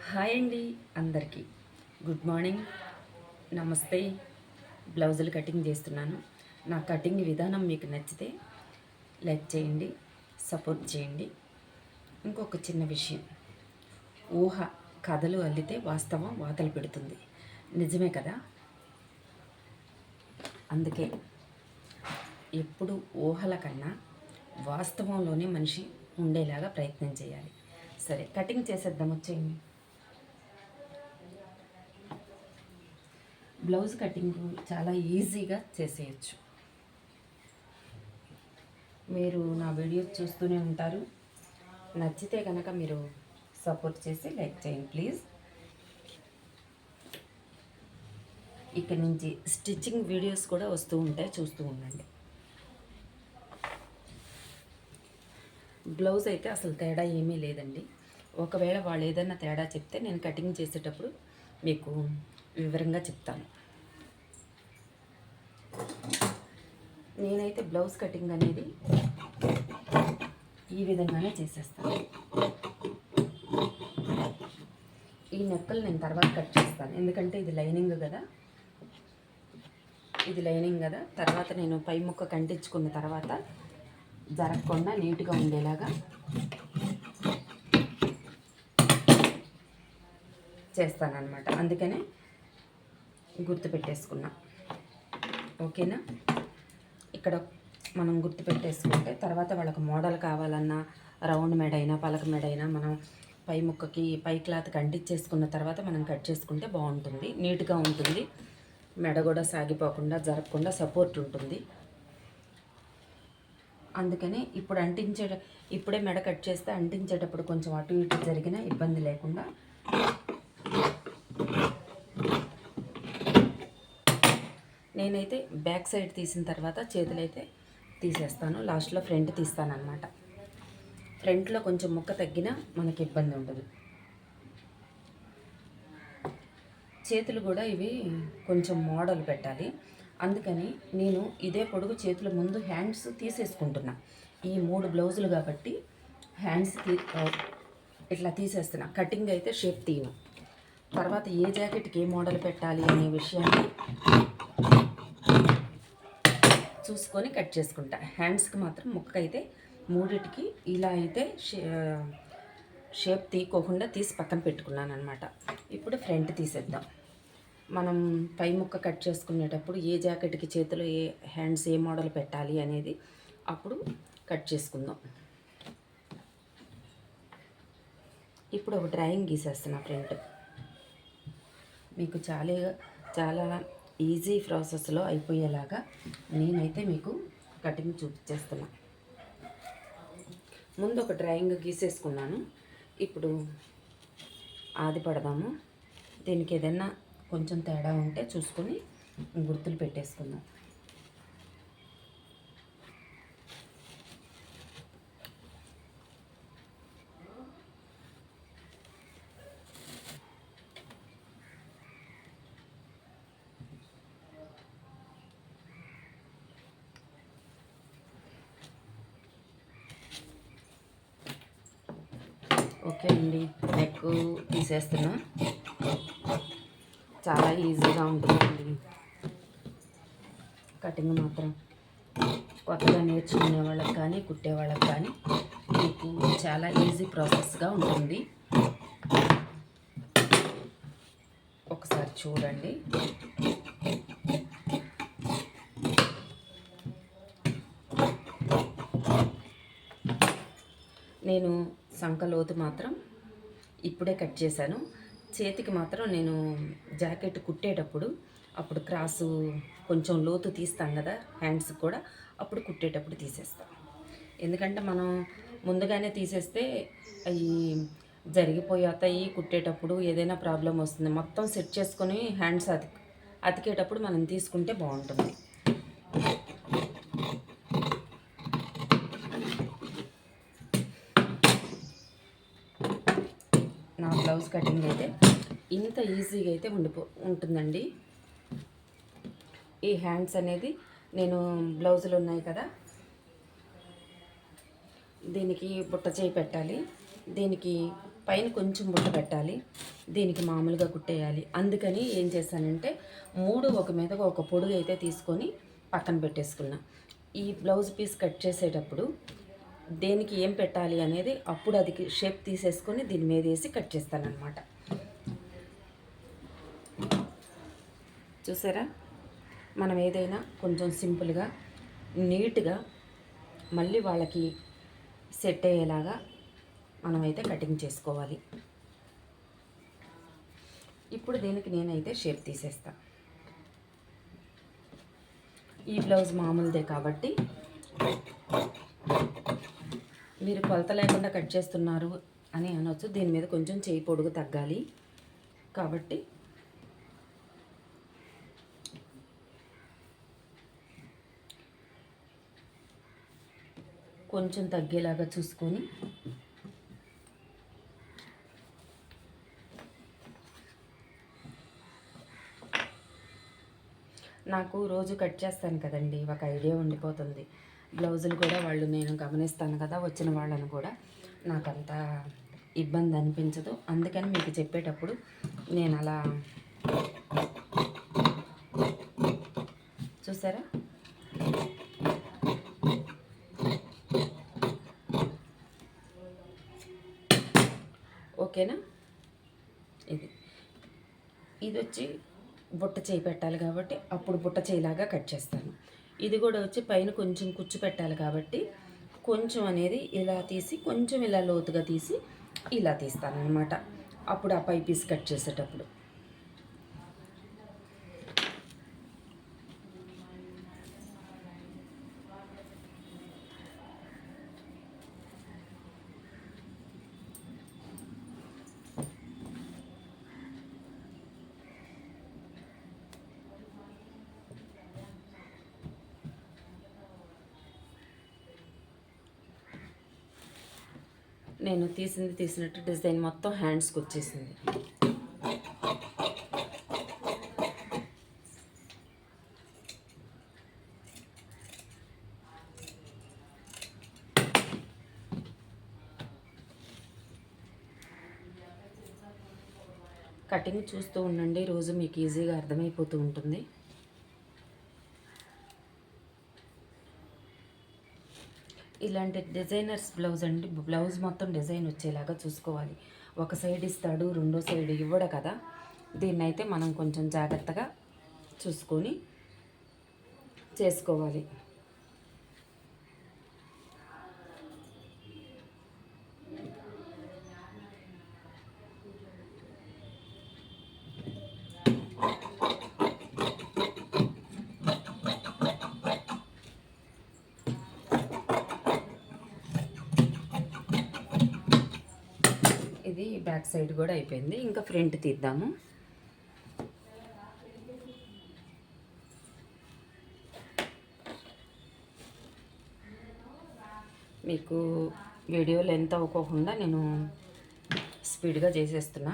Hi అండి, అందరికీ good morning, నమస్తే. బ్లౌజులు కటింగ్ చేస్తున్నాను. నా కటింగ్ విధానం మీకు నచ్చితే లైక్ చేయండి, సపోర్ట్ చేయండి. ఇంకొక చిన్న విషయం, ఊహ కథలు అల్లితే వాస్తవం వాతలు పెడుతుంది. నిజమే కదా? అందుకే ఎప్పుడు ఊహల కన్నా వాస్తవంలోనే మనిషి ఉండేలాగా ప్రయత్నం చేయాలి. సరే, కటింగ్ చేసేద్దాం, వచ్చేయండి. బ్లౌజ్ కటింగ్ చాలా ఈజీగా చేసేయచ్చు. మీరు నా వీడియోస్ చూస్తూనే ఉంటారు. నచ్చితే కనుక మీరు సపోర్ట్ చేసి లైక్ చేయండి ప్లీజ్. ఇక్కడ నుంచి స్టిచ్చింగ్ వీడియోస్ కూడా వస్తూ ఉంటాయి, చూస్తూ ఉండండి. బ్లౌజ్ అయితే అసలు తేడా ఏమీ లేదండి. ఒకవేళ వాళ్ళు ఏదైనా తేడా చెప్తే నేను కటింగ్ చేసేటప్పుడు మీకు వివరంగా చెప్తాను. నేనైతే బ్లౌజ్ కటింగ్ అనేది ఈ విధంగానే చేసేస్తాను. ఈ నెక్కలు నేను తర్వాత కట్ చేస్తాను, ఎందుకంటే ఇది లైనింగ్ కదా. తర్వాత నేను పై ముక్క కంటించుకున్న తర్వాత జరగకుండా నీట్గా ఉండేలాగా చేస్తానన్నమాట. అందుకనే గుర్తుపెట్టేసుకున్నా. ఓకేనా? ఇక్కడ మనం గుర్తుపెట్టేసుకుంటే తర్వాత వాళ్ళకి మోడల్ కావాలన్నా, రౌండ్ మెడైనా పలక మెడైనా మనం పై ముక్కకి పై క్లాత్ కంటించేసుకున్న తర్వాత మనం కట్ చేసుకుంటే బాగుంటుంది, నీట్గా ఉంటుంది. మెడ కూడా సాగిపోకుండా జరగకుండా సపోర్ట్ ఉంటుంది. అందుకని ఇప్పుడే మెడ కట్ చేస్తే అంటించేటప్పుడు కొంచెం అటు ఇటు జరిగినా ఇబ్బంది లేకుండా నేనైతే బ్యాక్ సైడ్ తీసిన తర్వాత చేతులైతే తీసేస్తాను. లాస్ట్లో ఫ్రంట్ తీస్తానన్నమాట. ఫ్రంట్లో కొంచెం ముక్క తగ్గినా మనకి ఇబ్బంది ఉండదు. చేతులు కూడా ఇవి కొంచెం మోడల్ పెట్టాలి. అందుకని నేను ఇదే పొడుగు చేతుల ముందు హ్యాండ్స్ తీసేసుకుంటున్నా. ఈ 3 బ్లౌజులు కాబట్టి హ్యాండ్స్ ఇట్లా తీసేస్తున్నా. కటింగ్ అయితే షేప్ తీయను. తర్వాత ఏ జాకెట్కి ఏ మోడల్ పెట్టాలి అనే విషయాన్ని చూసుకొని కట్ చేసుకుంటా. హ్యాండ్స్కి మాత్రం ముక్క అయితే 3టికి ఇలా అయితే షేప్ తీయకోకుండా తీసి పక్కన పెట్టుకున్నాను అనమాట. ఇప్పుడు ఫ్రంట్ తీసేద్దాం. మనం పై ముక్క కట్ చేసుకునేటప్పుడు ఏ జాకెట్కి చేతిలో ఏ హ్యాండ్స్ ఏ మోడల్ పెట్టాలి అనేది అప్పుడు కట్ చేసుకుందాం. ఇప్పుడు ఒక డ్రాయింగ్ గీసేస్తున్నా ఫ్రంట్. మీకు చాలా ఈజీ ప్రాసెస్లో అయిపోయేలాగా నేనైతే మీకు కటింగ్ చూపించేస్తున్నా. ముందు ఒక డ్రాయింగ్ గీసేసుకున్నాను. ఇప్పుడు ఆది పడదాము. దీనికి ఏదైనా కొంచెం తేడా ఉంటే చూసుకొని గుర్తులు పెట్టేసుకుందాం. ఓకే అండి, నెక్ తీసేస్తున్నా. చాలా ఈజీగా ఉంటుందండి కటింగ్ మాత్రం. కొత్తగా నేర్చుకునే వాళ్ళకి కానీ కుట్టే వాళ్ళకి కానీ మీకు చాలా ఈజీ ప్రాసెస్గా ఉంటుంది. ఒకసారి చూడండి. నేను సంకలోతు మాత్రం ఇప్పుడే కట్ చేశాను. చేతికి మాత్రం నేను జాకెట్ కుట్టేటప్పుడు అప్పుడు క్రాసు కొంచెం లోతు తీస్తాం కదా హ్యాండ్స్ కూడా, అప్పుడు కుట్టేటప్పుడు తీసేస్తాం. ఎందుకంటే మనం ముందుగానే తీసేస్తే అవి జరిగిపోతాయి. కుట్టేటప్పుడు ఏదైనా ప్రాబ్లం వస్తుంది. మొత్తం సెట్ చేసుకొని హ్యాండ్స్ అతికేటప్పుడు మనం తీసుకుంటే బాగుంటుంది. నా బ్లౌజ్ కటింగ్ అయితే ఇంత ఈజీగా అయితే ఉంటుందండి. ఈ హ్యాండ్స్ అనేది నేను బ్లౌజులు ఉన్నాయి కదా, దీనికి బుట్ట చేయి పెట్టాలి. దీనికి పైన కొంచెం బుట్ట పెట్టాలి, దీనికి మామూలుగా కుట్టేయాలి. అందుకని ఏం చేశానంటే 3 ఒక మీదగా ఒక పొడుగు అయితే తీసుకొని పక్కన పెట్టేసుకున్నా. ఈ బ్లౌజ్ పీస్ కట్ చేసేటప్పుడు దేనికి ఏం పెట్టాలి అనేది అప్పుడు అది షేప్ తీసేసుకొని దీని మీద వేసి కట్ చేస్తానన్నమాట. చూసారా, మనం ఏదైనా కొంచెం సింపుల్గా నీట్గా మళ్ళీ వాళ్ళకి సెట్ అయ్యేలాగా మనమైతే కటింగ్ చేసుకోవాలి. ఇప్పుడు దీనికి నేనైతే షేప్ తీసేస్తా. ఈ బ్లౌజ్ మామూలుదే కాబట్టి మీరు కొలత లేకుండా కట్ చేస్తున్నారు అని అనొచ్చు. దీని మీద కొంచెం చేయి పొడుగు తగ్గాలి కాబట్టి కొంచెం తగ్గేలాగా చూసుకొని నాకు రోజు కట్ చేస్తాను కదండి, ఒక ఐడియా ఉండిపోతుంది. బ్లౌజులు కూడా వాళ్ళు నేను గమనిస్తాను కదా, వచ్చిన వాళ్ళను కూడా నాకంత ఇబ్బంది అనిపించదు. అందుకని మీకు చెప్పేటప్పుడు నేను అలా చూసారా, ఓకేనా. ఇది వచ్చి బుట్ట చేయి పెట్టాలి కాబట్టి అప్పుడు బుట్ట చేయిలాగా కట్ చేస్తాను. ఇది కూడా వచ్చి పైన కొంచెం కుచ్చు పెట్టాలి కాబట్టి కొంచెం అనేది ఇలా తీసి కొంచెం ఇలా లోతుగా తీసి ఇలా తీస్తాను అనమాట. అప్పుడు ఆ పై పీస్ కట్ చేసేటప్పుడు నేను తీసినట్టు డిజైన్ మొత్తం హ్యాండ్స్కి వచ్చేసింది. కటింగ్ చూస్తూ ఉండండి, రోజు మీకు ఈజీగా అర్థమైపోతూ ఉంటుంది. ఇలాంటి డిజైనర్స్ బ్లౌజ్ అండి, బ్లౌజ్ మొత్తం డిజైన్ వచ్చేలాగా చూసుకోవాలి. ఒక సైడ్ ఇస్తాడు, రెండో సైడ్ ఇవ్వడు కదా, దీన్నైతే మనం కొంచెం జాగ్రత్తగా చూసుకొని చేసుకోవాలి. ఇది బ్యాక్ సైడ్ కూడా అయిపోయింది, ఇంకా ఫ్రంట్ తీద్దాము. మీకు వీడియో లెంత్ అవ్వకుండా నేను స్పీడ్గా చేసేస్తున్నా.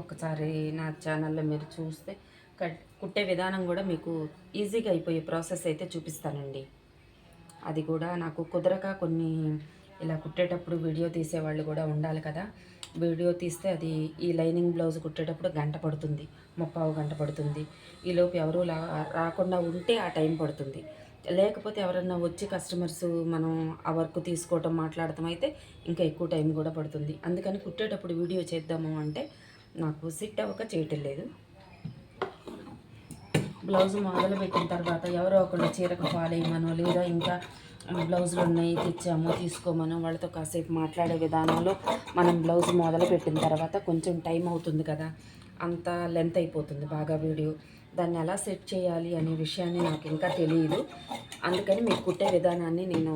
ఒకసారి నా ఛానల్లో మీరు చూస్తే కుట్టే విధానం కూడా మీకు ఈజీగా అయిపోయే ప్రాసెస్ అయితే చూపిస్తానండి. అది కూడా నాకు కుదరక కొన్ని ఇలా కుట్టేటప్పుడు వీడియో తీసేవాళ్ళు కూడా ఉండాలి కదా, వీడియో తీస్తే అది ఈ లైనింగ్ బ్లౌజ్ కుట్టేటప్పుడు గంట పడుతుంది, 30 గంట పడుతుంది. ఈలోపు ఎవరు రాకుండా ఉంటే ఆ టైం పడుతుంది, లేకపోతే ఎవరన్నా వచ్చి కస్టమర్స్ మనం ఆ వర్క్ తీసుకోవటం మాట్లాడటం అయితే ఇంకా ఎక్కువ టైం కూడా పడుతుంది. అందుకని కుట్టేటప్పుడు వీడియో చేద్దాము అంటే నాకు సిట్ అవ్వక చేయటం లేదు. బ్లౌజ్ మొదలు పెట్టిన తర్వాత ఎవరో ఒకళ్ళు చీరకు ఫాలో అయ్యమనో లేదా ఇంకా బ్లౌజులు ఉన్నాయి తెచ్చాము తీసుకోమనో వాళ్ళతో కాసేపు మాట్లాడే విధానంలో మనం బ్లౌజ్ మొదలు పెట్టిన తర్వాత కొంచెం టైం అవుతుంది కదా, అంత లెంత్ అయిపోతుంది బాగా వీడియో. దాన్ని ఎలా సెట్ చేయాలి అనే విషయాన్ని నాకు ఇంకా తెలియదు. అందుకని మీకు కుట్టే విధానాన్ని నేను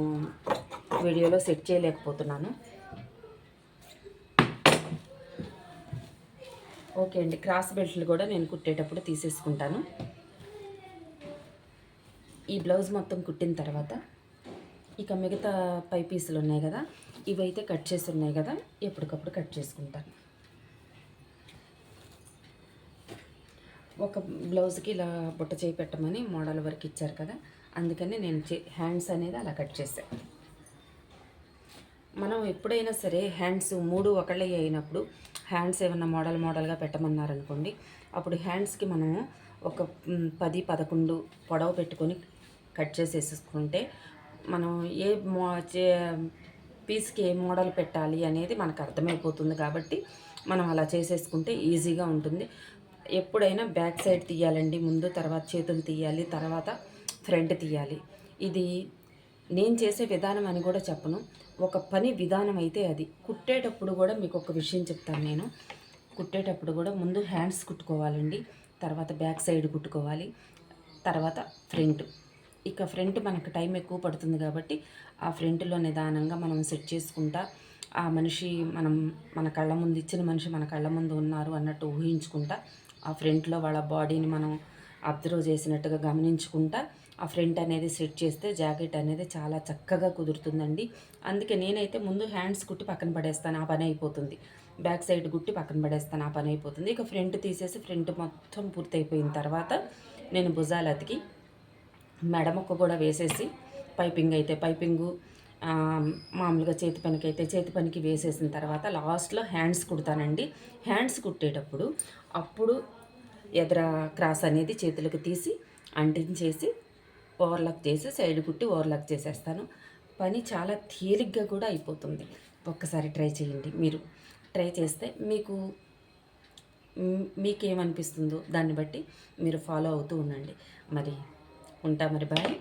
వీడియోలో సెట్ చేయలేకపోతున్నాను. ఓకే అండి, క్రాస్ బెల్ట్లు కూడా నేను కుట్టేటప్పుడు తీసేసుకుంటాను. ఈ బ్లౌజ్ మొత్తం కుట్టిన తర్వాత ఇక మిగతా పై పీసులు ఉన్నాయి కదా, ఇవైతే కట్ చేసి ఉన్నాయి కదా, ఎప్పటికప్పుడు కట్ చేసుకుంటాను. ఒక బ్లౌజ్కి ఇలా బుట్ట చేయి పెట్టమని మోడల్ వరకు ఇచ్చారు కదా, అందుకని నేను హ్యాండ్స్ అనేది అలా కట్ చేశాను. మనం ఎప్పుడైనా సరే హ్యాండ్స్ 3 ఒకళ్ళే అయినప్పుడు హ్యాండ్స్ ఏమన్నా మోడల్గా పెట్టమన్నారనుకోండి, అప్పుడు హ్యాండ్స్కి మనము ఒక 10, 11 పొడవు పెట్టుకొని కట్ చేసేసుకుంటే మనం ఏ పీస్కి ఏ మోడల్ పెట్టాలి అనేది మనకు అర్థమైపోతుంది. కాబట్టి మనం అలా చేసేసుకుంటే ఈజీగా ఉంటుంది. ఎప్పుడైనా బ్యాక్ సైడ్ తీయాలండి ముందు, తర్వాత చేతులు తీయాలి, తర్వాత ఫ్రంట్ తీయాలి. ఇది నేను చేసే విధానం అని కూడా చెప్పను, ఒక పని విధానం అయితే అది. కుట్టేటప్పుడు కూడా మీకు ఒక విషయం చెప్తాను నేను. కుట్టేటప్పుడు కూడా ముందు హ్యాండ్స్ కుట్టుకోవాలండి, తర్వాత బ్యాక్ సైడ్ కుట్టుకోవాలి, తర్వాత ఫ్రంట్. ఇక ఫ్రంట్ మనకు టైం ఎక్కువ పడుతుంది కాబట్టి ఆ ఫ్రంట్లో నిదానంగా మనం సెట్ చేసుకుంటా, ఆ మనిషి మన కళ్ళ ముందు ఇచ్చిన మనిషి మన కళ్ళ ముందు ఉన్నారు అన్నట్టు ఊహించుకుంటా, ఆ ఫ్రంట్లో వాళ్ళ బాడీని మనం అబ్జర్వ్ చేసినట్టుగా గమనించుకుంటా ఆ ఫ్రంట్ అనేది సెట్ చేస్తే జాకెట్ అనేది చాలా చక్కగా కుదురుతుందండి. అందుకే నేనైతే ముందు హ్యాండ్స్ కుట్టి పక్కన పడేస్తాను, ఆ పని అయిపోతుంది. బ్యాక్ సైడ్ కుట్టి పక్కన పడేస్తాను, ఆ పని అయిపోతుంది. ఇక ఫ్రంట్ తీసేసి ఫ్రంట్ మొత్తం పూర్తయిపోయిన తర్వాత నేను భుజాలు అతికి మెడముక్క కూడా వేసేసి పైపింగు మామూలుగా చేతి పనికి వేసేసిన తర్వాత లాస్ట్లో హ్యాండ్స్ కుడతానండి. హ్యాండ్స్ కుట్టేటప్పుడు అప్పుడు ఎదర క్రాస్ అనేది చేతులకు తీసి అంటించేసి ఓవర్లాక్ చేసి సైడ్ కుట్టి ఓవర్లాక్ చేసేస్తాను. పని చాలా తేలిగ్గా కూడా అయిపోతుంది. ఒక్కసారి ట్రై చేయండి. మీరు ట్రై చేస్తే మీకేమనిపిస్తుందో దాన్ని బట్టి మీరు ఫాలో అవుతూ ఉండండి. మరి ఉంటా, మరి బాయ్.